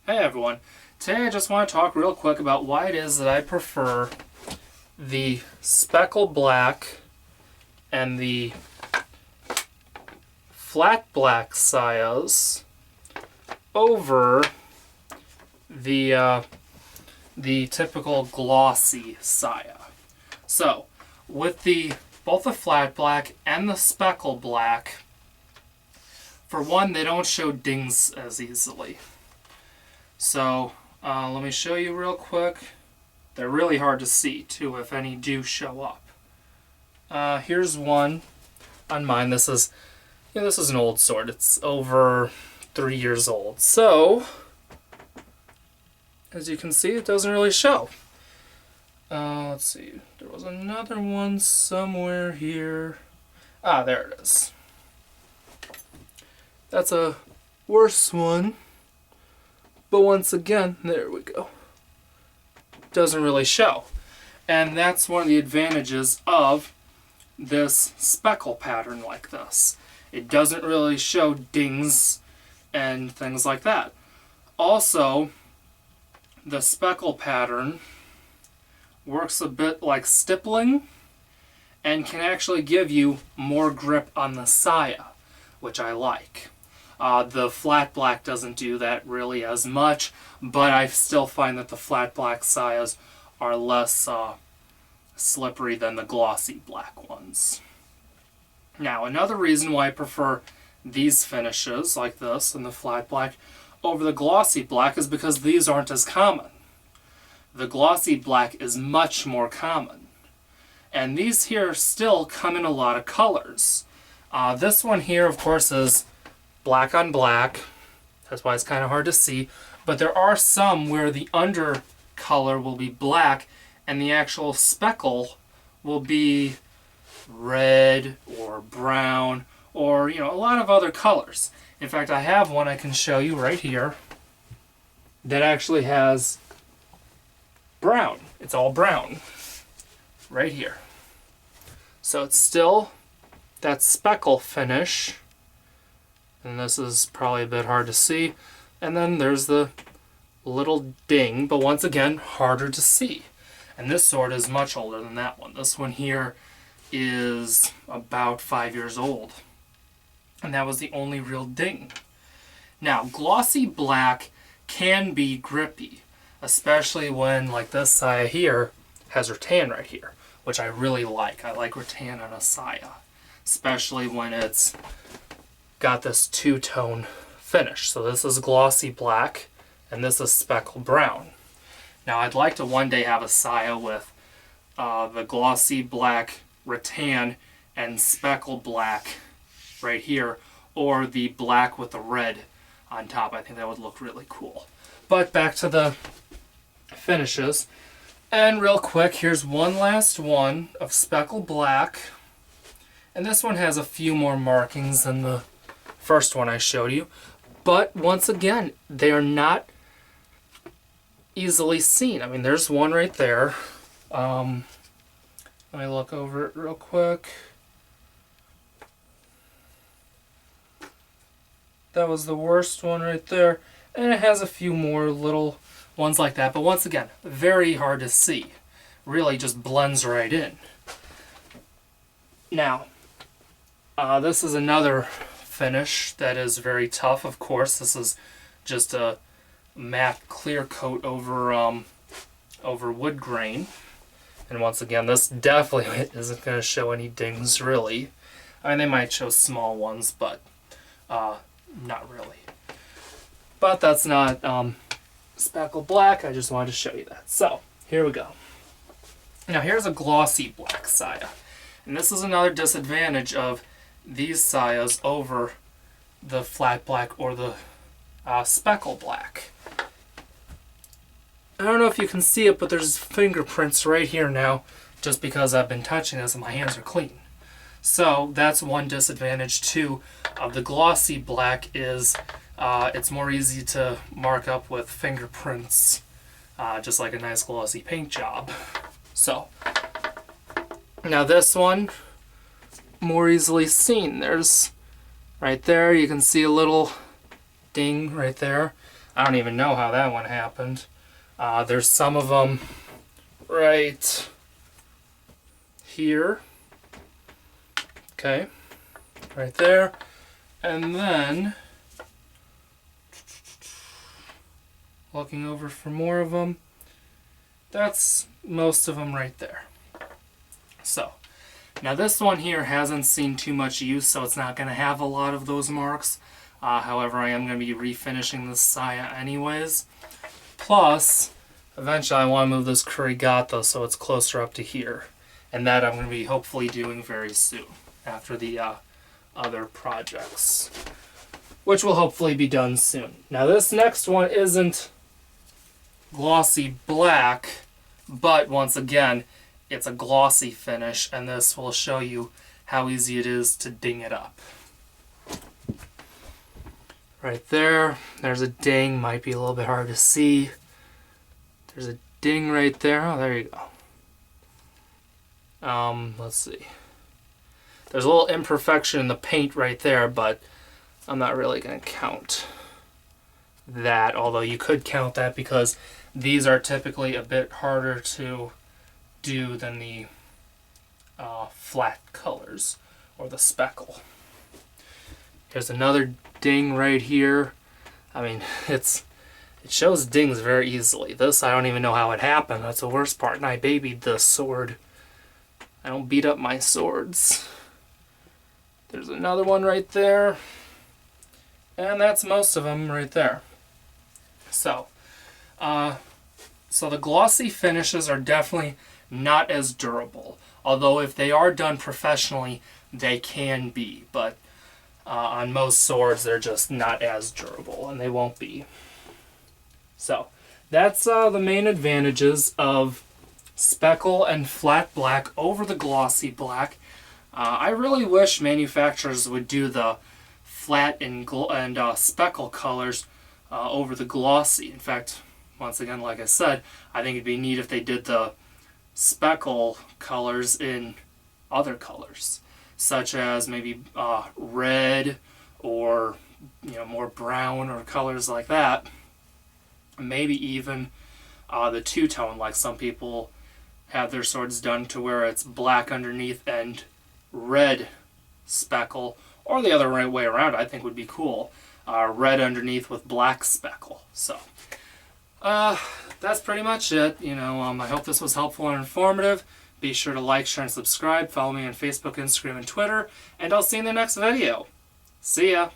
Hey everyone, today I just want to talk real quick about why it is that I prefer the speckle black and the flat black Sayas over the typical glossy Saya. So, with both the flat black and the speckle black, for one, they don't show dings as easily. So let me show you real quick. They're really hard to see too if any do show up. Here's one on mine. This is an old sword. It's over 3 years old. So as you can see, it doesn't really show. Let's see. There was another one somewhere here. Ah, there it is. That's a worse one. But once again, there we go. Doesn't really show. And that's one of the advantages of this speckle pattern like this. It doesn't really show dings and things like that. Also, the speckle pattern works a bit like stipiling and can actually give you more grip on the Saya, which I like. The flat black doesn't do that really as much, but I still find that the flat black Sayas are less slippery than the glossy black ones. Now, another reason why I prefer these finishes like this and the flat black over the glossy black is because these aren't as common. The glossy black is much more common. And these here still come in a lot of colors. This one here, of course, is black on black. That's why it's kind of hard to see. But there are some where the under color will be black and the actual speckle will be red or brown or, a lot of other colors. In fact, I have one I can show you right here that actually has brown. It's all brown right here. So it's still that speckle finish. And this is probably a bit hard to see. And then there's the little ding, but once again, harder to see. And this sword is much older than that one. This one here is about 5 years old. And that was the only real ding. Now, glossy black can be grippy, especially when, like this Saya here, has rattan right here, which I really like. I like rattan on a Saya, especially when it's got this two-tone finish. So this is glossy black and this is speckle brown. Now I'd like to one day have a Saya with the glossy black rattan and speckle black right here, or the black with the red on top. I think that would look really cool. But back to the finishes. And real quick, here's one last one of speckle black. And this one has a few more markings than the first one I showed you, but once again, they are not easily seen. I mean, there's one right there. Let me look over it real quick. That was the worst one right there, and it has a few more little ones like that, but once again, very hard to see. Really just blends right in. Now, this is another finish that is very tough. Of course, this is just a matte clear coat over wood grain, and once again, this definitely isn't going to show any dings really. I mean, they might show small ones, but not really. But that's not speckle black. I just wanted to show you that. So here we go. Now here's a glossy black Saya, and this is another disadvantage of these Sayas over the flat black or the speckle black. I don't know if you can see it, but there's fingerprints right here now, just because I've been touching this and my hands are clean. So that's one disadvantage too of the glossy black is it's more easy to mark up with fingerprints, just like a nice glossy paint job. So now this one, more easily seen. There's right there, you can see a little ding right there. I don't even know how that one happened. There's some of them right here. Okay, right there. And then, looking over for more of them, that's most of them right there. So, now this one here hasn't seen too much use, so it's not going to have a lot of those marks. However, I am going to be refinishing this saya anyways. Plus, eventually I want to move this Kurigato so it's closer up to here. And that I'm going to be hopefully doing very soon after the other projects, which will hopefully be done soon. Now this next one isn't glossy black, but once again, it's a glossy finish, and this will show you how easy it is to ding it up. Right there, there's a ding, might be a little bit hard to see. There's a ding right there. Oh, there you go. Let's see. There's a little imperfection in the paint right there, but I'm not really going to count that, although you could count that because these are typically a bit harder to do than the flat colors or the speckle. Here's another ding right here. I mean, it shows dings very easily. This, I don't even know how it happened. That's the worst part, and I babied the sword. I don't beat up my swords. There's another one right there. And that's most of them right there. So the glossy finishes are definitely not as durable. Although if they are done professionally, they can be. But on most swords, they're just not as durable, and they won't be. So that's the main advantages of speckle and flat black over the glossy black. I really wish manufacturers would do the flat and speckle colors over the glossy. In fact, once again, like I said, I think it'd be neat if they did the speckle colors in other colors, such as maybe red or more brown or colors like that. Maybe even the two-tone, like some people have their swords done to where it's black underneath and red speckle, or the other right way around, I think would be cool. Red underneath with black speckle. So that's pretty much it. I hope this was helpful and informative. Be sure to like, share, and subscribe. Follow me on Facebook, Instagram, and Twitter. And I'll see you in the next video. See ya!